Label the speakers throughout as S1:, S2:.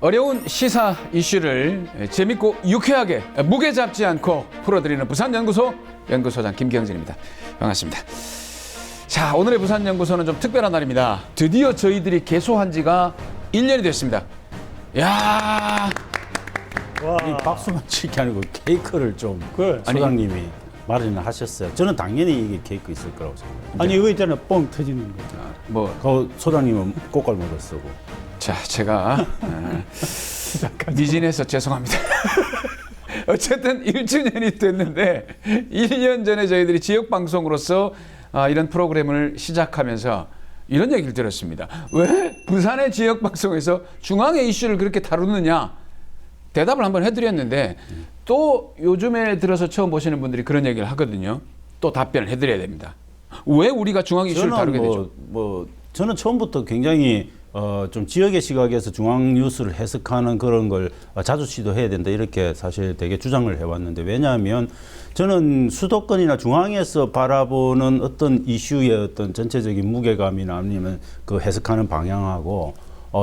S1: 어려운 시사 이슈를 재밌고 유쾌하게 무게 잡지 않고 풀어드리는 부산연구소 연구소장 김경진입니다. 반갑습니다. 자, 오늘의 부산연구소는 좀 특별한 날입니다. 드디어 저희들이 개소한 지가 1년이 됐습니다. 야,
S2: 이 박수만 칠 게 아니고 케이크를 좀
S3: 그래.
S2: 소장님이 마련을 하셨어요. 저는 당연히 이게 케이크 있을 거라고 생각해요.
S3: 아니 이거 있잖아, 뻥 터지는 거.
S1: 뭐,
S2: 그 소장님은 꽃갈무도 쓰고.
S1: 자, 제가 미진해서 죄송합니다. 어쨌든 1주년이 됐는데 1년 전에 저희들이 지역방송으로서 이런 프로그램을 시작하면서 이런 얘기를 들었습니다. 왜 부산의 지역방송에서 중앙의 이슈를 그렇게 다루느냐? 대답을 한번 해드렸는데 또 요즘에 들어서 처음 보시는 분들이 그런 얘기를 하거든요. 또 답변을 해드려야 됩니다. 왜 우리가 중앙 이슈를 다루게 되죠?
S2: 저는 처음부터 굉장히 좀 지역의 시각에서 중앙 뉴스를 해석하는 그런 걸 자주 시도해야 된다 이렇게 사실 되게 주장을 해왔는데, 왜냐하면 저는 수도권이나 중앙에서 바라보는 어떤 이슈의 어떤 전체적인 무게감이나 아니면 그 해석하는 방향하고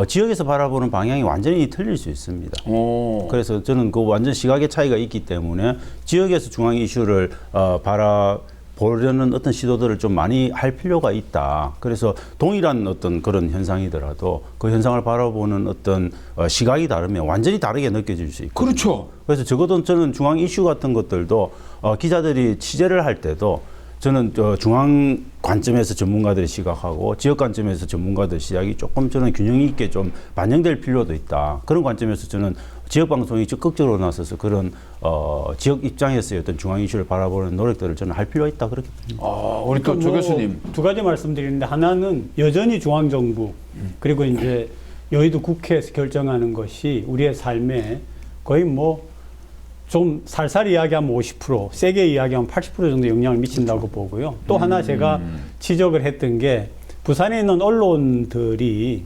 S2: 지역에서 바라보는 방향이 완전히 틀릴 수 있습니다. 그래서 저는 그 완전 시각의 차이가 있기 때문에 지역에서 중앙 이슈를 보려는 어떤 시도들을 좀 많이 할 필요가 있다. 그래서 동일한 어떤 그런 현상이더라도 그 현상을 바라보는 어떤 시각이 다르면 완전히 다르게 느껴질 수 있고.
S1: 그렇죠.
S2: 그래서 적어도 저는 중앙 이슈 같은 것들도 기자들이 취재를 할 때도 저는 중앙 관점에서 전문가들이 시각하고 지역 관점에서 전문가들 시각이 조금 저는 균형 있게 좀 반영될 필요도 있다. 그런 관점에서 저는 지역 방송이 적극적으로 나서서 그런 지역 입장에서의 어떤 중앙 이슈를 바라보는 노력들을 저는 할 필요가 있다 그렇게 봅니다.
S1: 우리 또 조 교수님.
S3: 두 가지 말씀드리는데, 하나는 여전히 중앙정부 그리고 이제 여의도 국회에서 결정하는 것이 우리의 삶에 거의 뭐 좀 살살 이야기하면 50%, 세게 이야기하면 80% 정도 영향을 미친다고 보고요. 또 하나 제가 지적을 했던 게, 부산에 있는 언론들이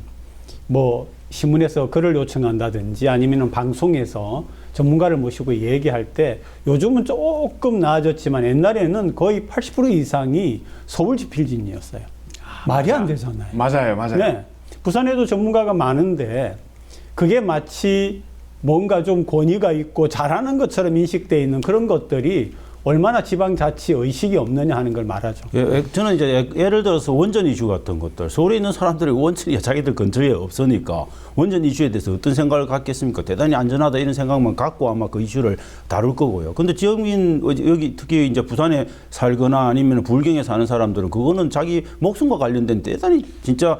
S3: 뭐 신문에서 글을 요청한다든지 아니면 방송에서 전문가를 모시고 얘기할 때 요즘은 조금 나아졌지만 옛날에는 거의 80% 이상이 서울지필진이었어요. 말이 안 되잖아요.
S1: 맞아요.
S3: 네. 부산에도 전문가가 많은데 그게 마치 뭔가 좀 권위가 있고 잘하는 것처럼 인식되어 있는 그런 것들이 얼마나 지방자치 의식이 없느냐 하는 걸 말하죠.
S2: 저는 이제 예를 들어서 원전 이슈 같은 것들, 서울에 있는 사람들이 원전이 자기들 근처에 없으니까 원전 이슈에 대해서 어떤 생각을 갖겠습니까? 대단히 안전하다 이런 생각만 갖고 아마 그 이슈를 다룰 거고요. 근데 지역민, 여기 특히 이제 부산에 살거나 아니면 불경에 사는 사람들은 그거는 자기 목숨과 관련된 대단히 진짜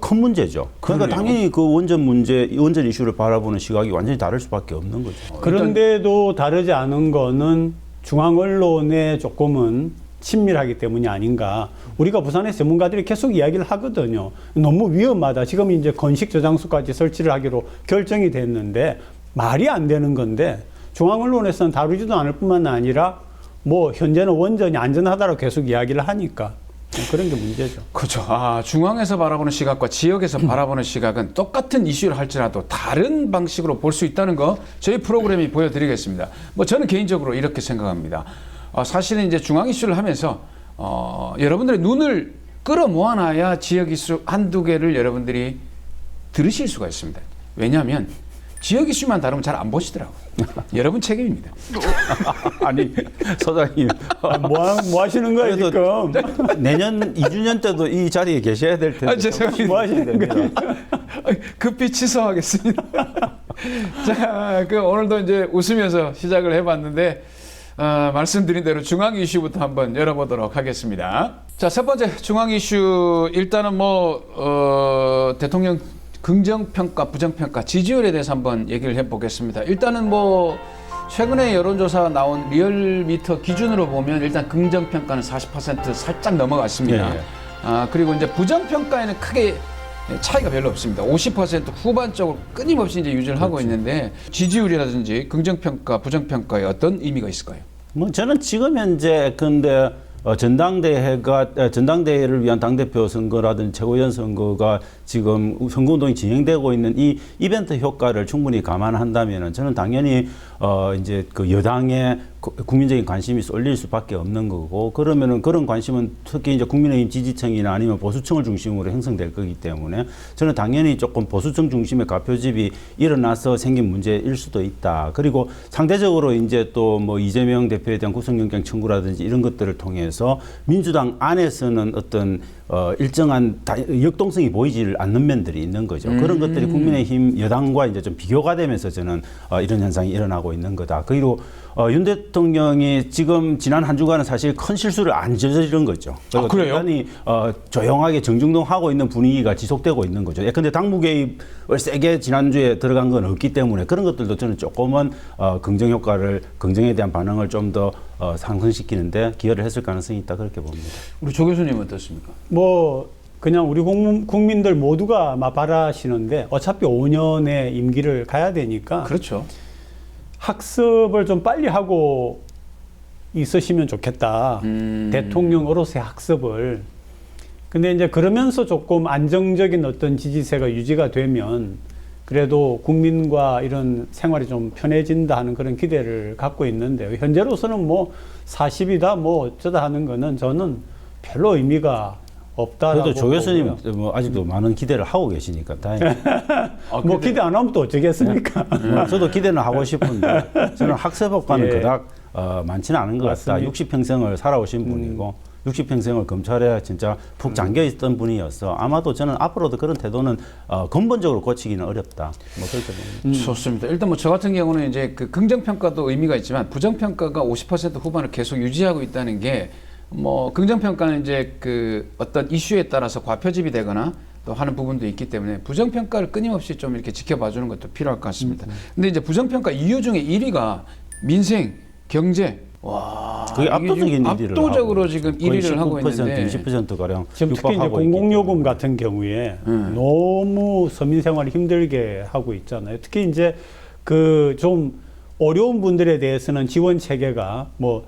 S2: 큰 문제죠. 그러니까
S1: 그러네요.
S2: 당연히 그 원전 문제, 원전 이슈를 바라보는 시각이 완전히 다를 수밖에 없는 거죠.
S3: 그런데도 다르지 않은 거는 중앙 언론에 조금은 친밀하기 때문이 아닌가. 우리가 부산의 전문가들이 계속 이야기를 하거든요. 너무 위험하다. 지금 이제 건식 저장소까지 설치를 하기로 결정이 됐는데 말이 안 되는 건데, 중앙 언론에서는 다루지도 않을 뿐만 아니라 뭐 현재는 원전이 안전하다고 계속 이야기를 하니까 그런 게 문제죠.
S1: 그렇죠. 중앙에서 바라보는 시각과 지역에서 바라보는 시각은 똑같은 이슈를 할지라도 다른 방식으로 볼 수 있다는 거 저희 프로그램이 보여드리겠습니다. 뭐 저는 개인적으로 이렇게 생각합니다. 사실은 이제 중앙 이슈를 하면서 여러분들의 눈을 끌어모아놔야 지역 이슈 한두 개를 여러분들이 들으실 수가 있습니다. 왜냐하면 지역 이슈만 다루면 잘 안 보시더라고요. 여러분 책임입니다.
S2: 아니, 소장님.
S3: 뭐 하시는 거예요, 지금?
S2: 내년 2주년 때도 이 자리에 계셔야 될 텐데.
S1: 죄송합니다.
S3: 뭐 하시는 거예요?
S1: 급히 취소하겠습니다. 자, 오늘도 이제 웃으면서 시작을 해봤는데, 말씀드린 대로 중앙 이슈부터 한번 열어보도록 하겠습니다. 자, 첫 번째 중앙 이슈, 일단은 대통령 긍정평가, 부정평가, 지지율에 대해서 한번 얘기를 해보겠습니다. 일단은 최근에 여론조사 나온 리얼미터 기준으로 보면 일단 긍정평가는 40% 살짝 넘어갔습니다.
S2: 네.
S1: 그리고 이제 부정평가에는 크게 차이가 별로 없습니다. 50% 후반적으로 끊임없이 이제 유지를 하고 있는데, 지지율이라든지 긍정평가, 부정평가에 어떤 의미가 있을까요?
S2: 저는 지금 현재 전당대회를 위한 당대표 선거라든지 최고위원 선거가 지금 선거운동이 진행되고 있는 이 이벤트 효과를 충분히 감안한다면은 저는 당연히 이제 그 여당의 국민적인 관심이 쏠릴 수밖에 없는 거고, 그러면은 그런 관심은 특히 이제 국민의힘 지지층이나 아니면 보수층을 중심으로 형성될 거기 때문에 저는 당연히 조금 보수층 중심의 가표집이 일어나서 생긴 문제일 수도 있다. 그리고 상대적으로 이제 또 뭐 이재명 대표에 대한 구속영장 청구라든지 이런 것들을 통해서 민주당 안에서는 어떤 일정한 역동성이 보이지 않는 면들이 있는 거죠. 그런 것들이 국민의힘 여당과 이제 좀 비교가 되면서 저는 이런 현상이 일어나고 있는 거다. 그리고 윤 대통령이 지금 지난 한 주간은 사실 큰 실수를 안 저지른 거죠.
S1: 아, 그래요?
S2: 대단히 조용하게 정중동하고 있는 분위기가 지속되고 있는 거죠. 예컨대 당무 개입을 세게 지난주에 들어간 건 없기 때문에 그런 것들도 저는 조금은 긍정에 대한 반응을 좀 더 상승시키는데 기여를 했을 가능성이 있다, 그렇게 봅니다.
S1: 우리 조 교수님은 어떻습니까?
S3: 뭐 그냥 우리 국민들 모두가 막 바라시는데 어차피 5년의 임기를 가야 되니까
S1: 그렇죠.
S3: 학습을 좀 빨리 하고 있으시면 좋겠다. 대통령으로서의 학습을. 근데 이제 그러면서 조금 안정적인 어떤 지지세가 유지가 되면 그래도 국민과 이런 생활이 좀 편해진다 하는 그런 기대를 갖고 있는데, 현재로서는 뭐 40이다 뭐 어쩌다 하는 거는 저는 별로 의미가 없다라고.
S2: 그래도 조 교수님
S3: 보고요.
S2: 뭐 아직도 많은 기대를 하고 계시니까 다행히.
S3: 뭐 기대 안 하면 또 어쩌겠습니까?
S2: 저도 기대는 하고 싶은데 저는 학습업과는
S3: 예.
S2: 그닥 많지는 않은 것 같다.
S3: 맞습니다.
S2: 60평생을 살아오신 분이고 60평생을 검찰에 진짜 푹 잠겨 있던 분이어서 아마도 저는 앞으로도 그런 태도는 근본적으로 고치기는 어렵다. 뭐 그렇게 봅니다.
S1: 좋습니다. 일단 뭐 저 같은 경우는 이제 그 긍정평가도 의미가 있지만 부정평가가 50% 후반을 계속 유지하고 있다는 게, 뭐 긍정평가는 이제 그 어떤 이슈에 따라서 과표집이 되거나 또 하는 부분도 있기 때문에 부정평가를 끊임없이 좀 이렇게 지켜봐 주는 것도 필요할 것 같습니다. 근데 이제 부정평가 이유 중에 1위가 민생, 경제. 와,
S2: 그게
S1: 이게
S2: 압도적인
S1: 지금
S2: 1위를
S1: 압도적으로
S2: 하고
S1: 지금
S2: 거의
S1: 1위를 하고
S2: 19%,
S1: 있는데
S2: 20%가량
S3: 지금 특히 이제 공공요금 같은 경우에 너무 서민 생활이 힘들게 하고 있잖아요. 특히 이제 그 좀 어려운 분들에 대해서는 지원 체계가 뭐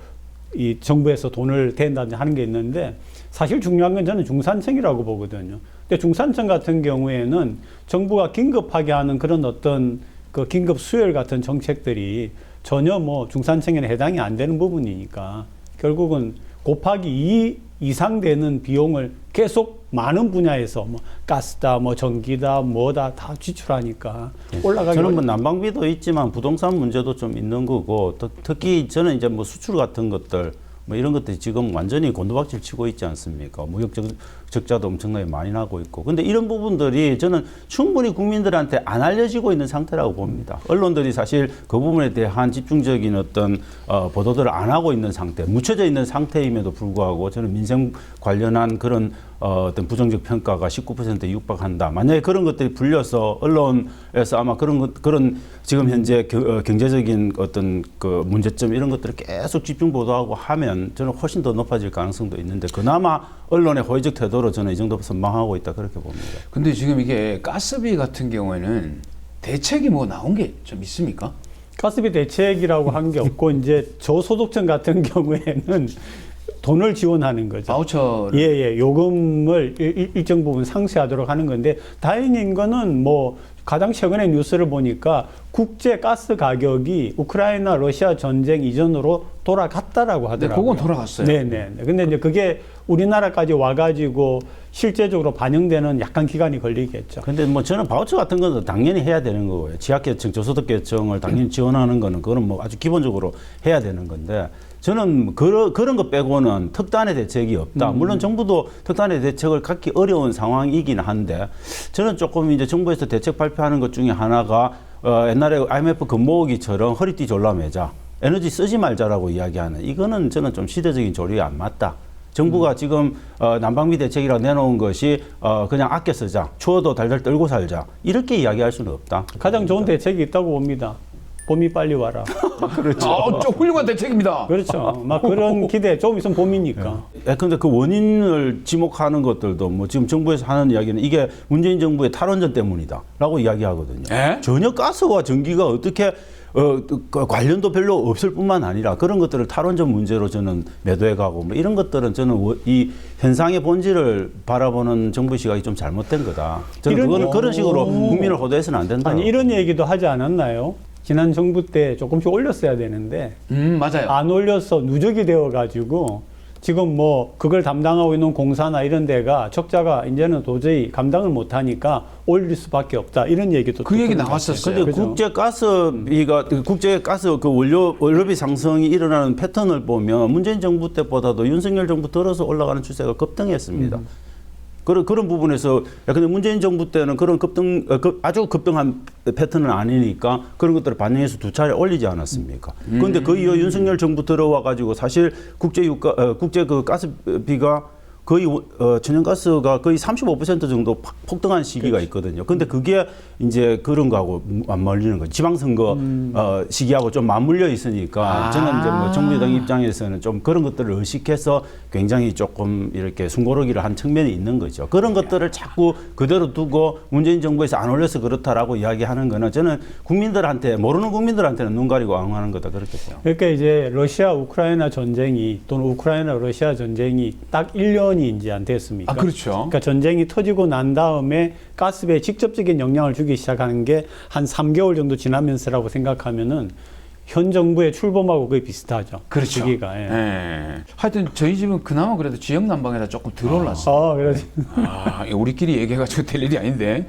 S3: 이 정부에서 돈을 댄다든지 하는 게 있는데, 사실 중요한 건 저는 중산층이라고 보거든요. 근데 중산층 같은 경우에는 정부가 긴급하게 하는 그런 어떤 그 긴급 수혈 같은 정책들이 전혀 뭐 중산층에는 해당이 안 되는 부분이니까 결국은 곱하기 2 이상 되는 비용을 계속 많은 분야에서 뭐 가스다, 뭐 전기다, 뭐다 다 지출하니까 올라가기.
S2: 저는 뭐 난방비도 있지만 부동산 문제도 좀 있는 거고, 특히 저는 이제 뭐 수출 같은 것들 뭐 이런 것들이 지금 완전히 곤두박질 치고 있지 않습니까? 무역 적자도 엄청나게 많이 나고 있고. 근데 이런 부분들이 저는 충분히 국민들한테 안 알려지고 있는 상태라고 봅니다. 언론들이 사실 그 부분에 대한 집중적인 어떤 보도들을 안 하고 있는 상태, 묻혀져 있는 상태임에도 불구하고 저는 민생 관련한 그런 어떤 부정적 평가가 19%에 육박한다. 만약에 그런 것들이 불려서 언론에서 아마 그런 지금 현재 경제적인 어떤 그 문제점 이런 것들을 계속 집중 보도하고 하면 저는 훨씬 더 높아질 가능성도 있는데, 그나마 언론의 호의적 태도로 저는 이 정도 선방하고 있다, 그렇게 봅니다.
S1: 근데 지금 이게 가스비 같은 경우에는 대책이 뭐 나온 게 좀 있습니까?
S3: 가스비 대책이라고 한 게 없고 이제 저소득층 같은 경우에는 돈을 지원하는 거죠.
S1: 바우처를.
S3: 예. 요금을 일정 부분 상쇄하도록 하는 건데, 다행인 거는 뭐 가장 최근에 뉴스를 보니까 국제 가스 가격이 우크라이나 러시아 전쟁 이전으로 돌아갔다라고 하더라고요.
S1: 네, 그건 돌아갔어요.
S3: 네네. 근데 이제 그게 우리나라까지 와가지고 실제적으로 반영되는 약간 기간이 걸리겠죠.
S2: 근데 뭐 저는 바우처 같은 건 당연히 해야 되는 거고요. 지역계층, 저소득계층을 당연히 지원하는 거는 그건 뭐 아주 기본적으로 해야 되는 건데, 저는 그런 거 빼고는 특단의 대책이 없다. 물론 정부도 특단의 대책을 갖기 어려운 상황이긴 한데, 저는 조금 이제 정부에서 대책 발표하는 것 중에 하나가 옛날에 IMF 금모으기처럼 허리띠 졸라매자, 에너지 쓰지 말자라고 이야기하는, 이거는 저는 좀 시대적인 조리에 안 맞다. 정부가 지금 난방비 대책이라고 내놓은 것이 그냥 아껴 쓰자, 추워도 달달 떨고 살자, 이렇게 이야기할 수는 없다.
S3: 가장 좋은 대책이 있다고 봅니다. 봄이 빨리 와라.
S1: 그렇죠. 좀 훌륭한 대책입니다.
S3: 그렇죠. 막 그런 기대, 좀 있으면 봄이니까.
S2: 근데 그 원인을 지목하는 것들도 뭐 지금 정부에서 하는 이야기는 이게 문재인 정부의 탈원전 때문이다라고 이야기하거든요.
S1: 에?
S2: 전혀 가스와 전기가 어떻게 관련도 별로 없을 뿐만 아니라 그런 것들을 탈원전 문제로 저는 매도해 가고 뭐 이런 것들은 저는 이 현상의 본질을 바라보는 정부 시각이 좀 잘못된 거다. 저는 그거는 그런 식으로 국민을 호도해서는 안 된다.
S3: 아니 이런 얘기도 하지 않았나요? 지난 정부 때 조금씩 올렸어야 되는데
S1: 맞아요.
S3: 안 올려서 누적이 되어 가지고 지금 뭐 그걸 담당하고 있는 공사나 이런 데가 적자가 이제는 도저히 감당을 못 하니까 올릴 수밖에 없다. 이런 얘기도
S1: 그 얘기
S3: 듣는 것
S1: 나왔었어요.
S3: 같아요.
S2: 근데
S3: 그죠?
S2: 국제 가스비가 국제 가스 그 원료비 상승이 일어나는 패턴을 보면 문재인 정부 때보다도 윤석열 정부 들어서 올라가는 추세가 급등했습니다. 그런 부분에서 근데 문재인 정부 때는 그런 아주 급등한 패턴은 아니니까 그런 것들을 반영해서 두 차례 올리지 않았습니까? 그런데 그 이후 윤석열 정부 들어와 가지고 사실 국제 그 가스비가 거의 천연가스가 거의 35% 정도 폭등한 시기가 있거든요. 근데 그게 이제 그런 거하고 안 맞물리는 거죠. 지방선거 시기하고 좀 맞물려 있으니까 저는 이제 뭐 정부 여당 입장에서는 좀 그런 것들을 의식해서 굉장히 조금 이렇게 숨고르기를 한 측면이 있는 거죠. 그런 것들을 자꾸 그대로 두고 문재인 정부에서 안 올려서 그렇다라고 이야기하는 거는 저는 국민들한테 모르는 국민들한테는 눈 가리고 앙하는 거다 그렇게 봐요.
S3: 그러니까 이제 러시아 우크라이나 전쟁이 또는 우크라이나 러시아 전쟁이 딱 1년이 이제 안 됐습니까?
S1: 아, 그렇죠.
S3: 그러니까 전쟁이 터지고 난 다음에 가스배에 직접적인 영향을 주기 시작하는 게 한 3개월 정도 지나면서라고 생각하면은 현 정부의 출범하고 거의 비슷하죠.
S1: 그렇죠.
S3: 시기가. 예.
S1: 예. 하여튼 저희 집은 그나마 그래도 지역 난방에다 조금 덜 올랐어요.
S3: 그래서
S1: 우리끼리 얘기해가지고 될 일이 아닌데